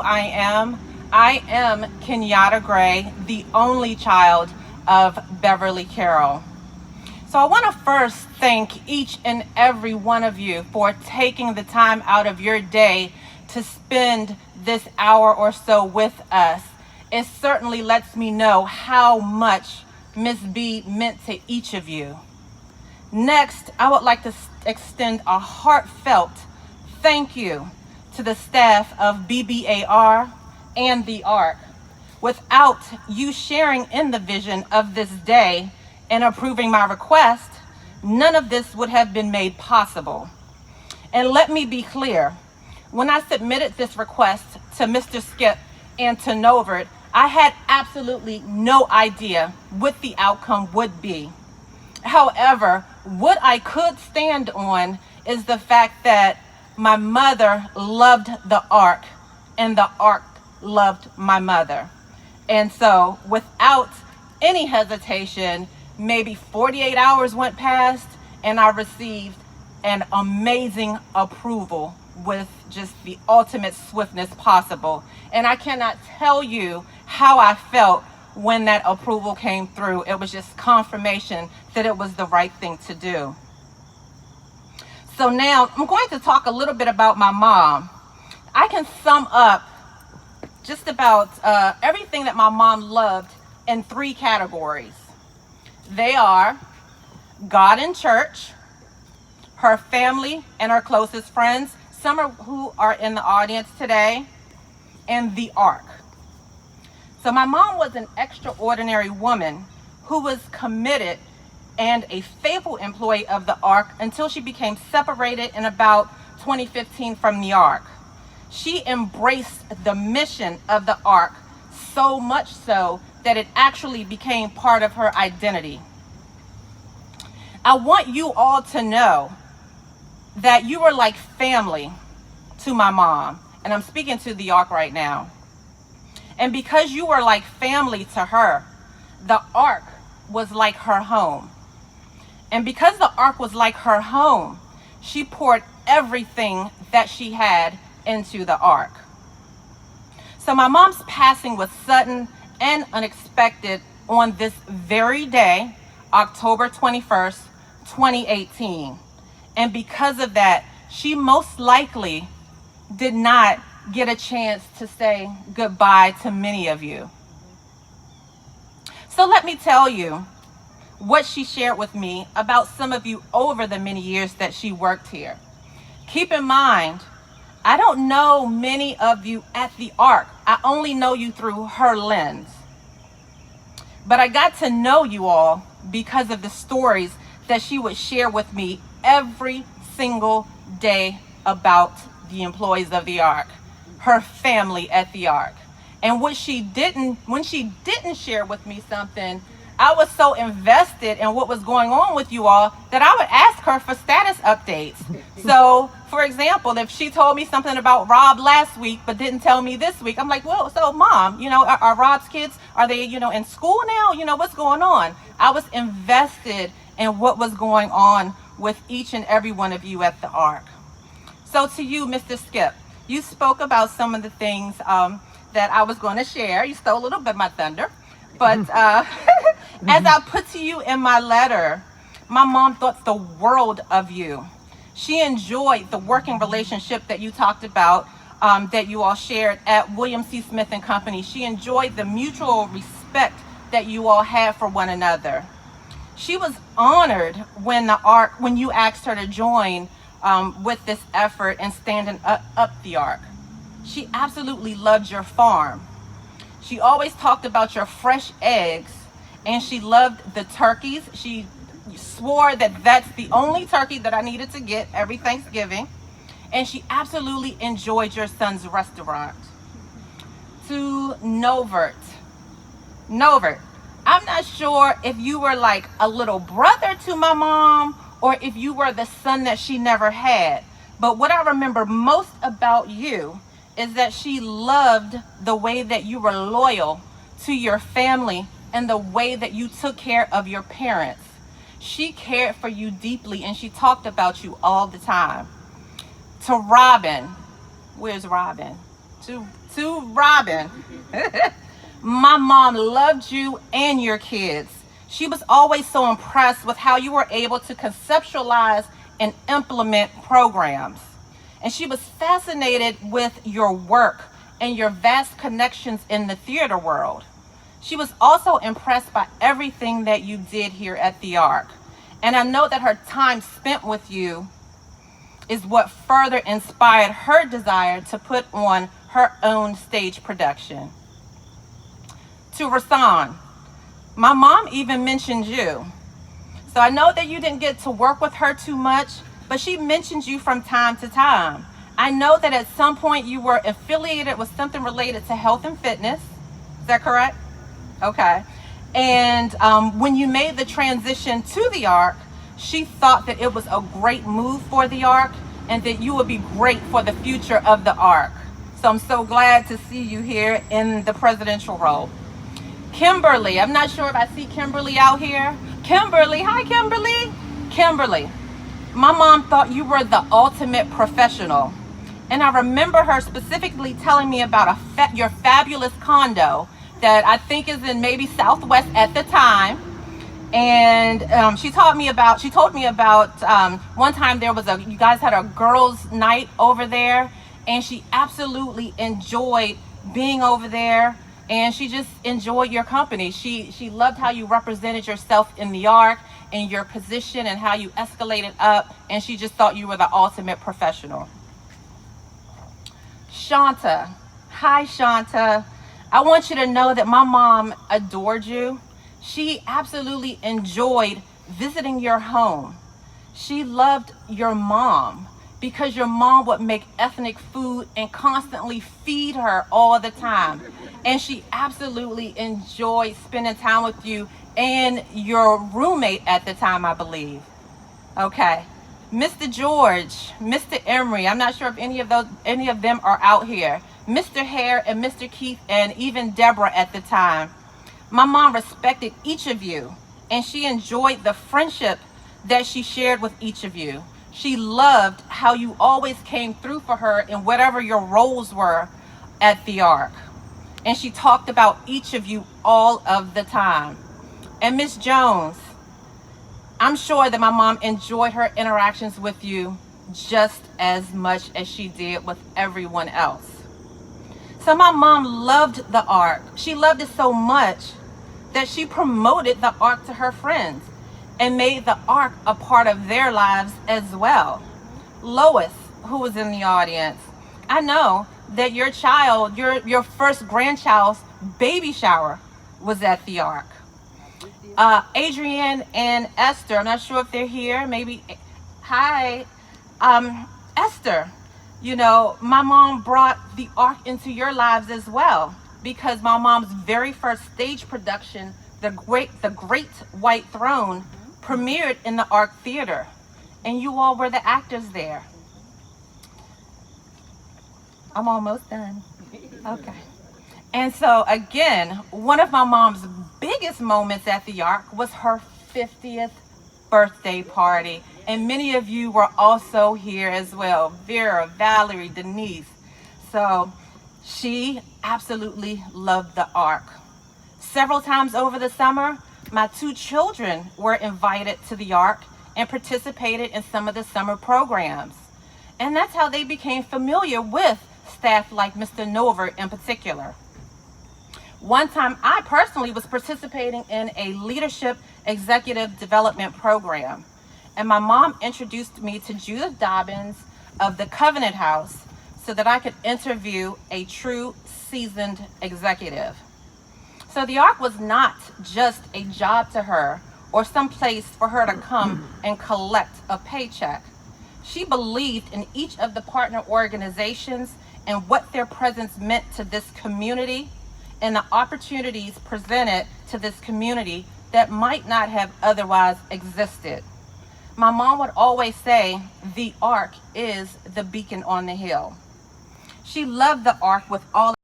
I am Kinyatta Gray, the only child of Beverly Carroll. So I want to first thank each and every one of you for taking the time out of your day to spend this hour or so with us. It certainly lets me know how much Miss B meant to each of you. Next, I would like to extend a heartfelt thank you to the staff of BBAR and the THEARC. Without you sharing in the vision of this day and approving my request, none of this would have been made possible. And let me be clear, when I submitted this request to Mr. Skip and to Novert, I had absolutely no idea what the outcome would be. However, what I could stand on is the fact that my mother loved the THEARC and the THEARC loved my mother. And so without any hesitation, maybe 48 hours went past and I received an amazing approval with just the ultimate swiftness possible. And I cannot tell you how I felt when that approval came through. It was just confirmation that it was the right thing to do. So now I'm going to talk a little bit about my mom. I can sum up just about everything that my mom loved in 3 categories. They are God and church, her family and her closest friends, some who are in the audience today, and the THEARC. So my mom was an extraordinary woman who was committed and a faithful employee of the THEARC until she became separated in about 2015 from the THEARC. She embraced the mission of the THEARC so much so that it actually became part of her identity. I want you all to know that you are like family to my mom, and I'm speaking to the THEARC right now. And because you were like family to her, the THEARC was like her home. And because the THEARC was like her home, she poured everything that she had into the THEARC. So my mom's passing was sudden and unexpected on this very day, October 21st, 2018. And because of that, she most likely did not get a chance to say goodbye to many of you. So let me tell you what she shared with me about some of you over the many years that she worked here. Keep in mind, I don't know many of you at the THEARC. I only know you through her lens. But I got to know you all because of the stories that she would share with me every single day about the employees of the THEARC, her family at the THEARC. And when she didn't share with me something, I was so invested in what was going on with you all that I would ask her for status updates. So, for example, if she told me something about Rob last week but didn't tell me this week, I'm like, well, so Mom, are Rob's kids, are they, in school now? What's going on? I was invested in what was going on with each and every one of you at the THEARC. So to you, Mr. Skip, you spoke about some of the things that I was going to share. You stole a little bit of my thunder. But as I put to you in my letter, my mom thought the world of you. She enjoyed the working relationship that you talked about, that you all shared at William C. Smith and Company. She enjoyed the mutual respect that you all had for one another. She was honored when you asked her to join with this effort and standing up the THEARC. She absolutely loved your farm. She always talked about your fresh eggs, and she loved the turkeys. She swore that that's the only turkey that I needed to get every Thanksgiving. And she absolutely enjoyed your son's restaurant. To Novert, I'm not sure if you were like a little brother to my mom or if you were the son that she never had. But what I remember most about you is that she loved the way that you were loyal to your family and the way that you took care of your parents. She cared for you deeply and she talked about you all the time. To Robin, where's Robin? To to Robin. My mom loved you and your kids. She was always so impressed with how you were able to conceptualize and implement programs. And she was fascinated with your work and your vast connections in the theater world. She was also impressed by everything that you did here at THEARC. And I know that her time spent with you is what further inspired her desire to put on her own stage production. To Rasan, my mom even mentioned you. So I know that you didn't get to work with her too much, but she mentioned you from time to time. I know that at some point you were affiliated with something related to health and fitness. Is that correct? Okay. And when you made the transition to THEARC, she thought that it was a great move for THEARC and that you would be great for the future of the ARC. So I'm so glad to see you here in the presidential role. Kimberly, I'm not sure if I see Kimberly out here. Kimberly, hi Kimberly. Kimberly, my mom thought you were the ultimate professional. And I remember her specifically telling me about your fabulous condo that I think is in maybe Southwest at the time. And she told me about one time you guys had a girls' night over there, and she absolutely enjoyed being over there, and she just enjoyed your company. She loved how you represented yourself in the ARC and your position and how you escalated up, and she just thought you were the ultimate professional. Shanta, hi Shanta. I want you to know that my mom adored you. She absolutely enjoyed visiting your home. She loved your mom because your mom would make ethnic food and constantly feed her all the time. And she absolutely enjoyed spending time with you and your roommate at the time, I believe. Okay. Mr. George, Mr. Emery, I'm not sure if any of them are out here. Mr. Hare and Mr. Keith and even Deborah at the time. My mom respected each of you, and she enjoyed the friendship that she shared with each of you. She loved how you always came through for her in whatever your roles were at THEARC. And she talked about each of you all of the time. And Miss Jones, I'm sure that my mom enjoyed her interactions with you just as much as she did with everyone else. So my mom loved the ARC. She loved it so much that she promoted the ARC to her friends and made the ARC a part of their lives as well. Lois, who was in the audience, I know that your child, your first grandchild's baby shower was at the ARC. Adrienne and Esther, I'm not sure if they're here, maybe, hi. Esther, you know, my mom brought the ARC into your lives as well, because my mom's very first stage production, The Great White Throne, premiered in the ARC Theater, and you all were the actors there. I'm almost done. Okay. And so again, one of my mom's biggest moments at the ARC was her 50th birthday party. And many of you were also here as well. Vera, Valerie, Denise. So she absolutely loved the ARC. Several times over the summer, my 2 children were invited to the ARC and participated in some of the summer programs. And that's how they became familiar with staff like Mr. Nover in particular. One time I personally was participating in a leadership executive development program, and my mom introduced me to Judith Dobbins of the Covenant House so that I could interview a true seasoned executive. So the ARC was not just a job to her or some place for her to come and collect a paycheck. She believed in each of the partner organizations and what their presence meant to this community and the opportunities presented to this community that might not have otherwise existed. My mom would always say, the ARC is the beacon on the hill. She loved the ARC with all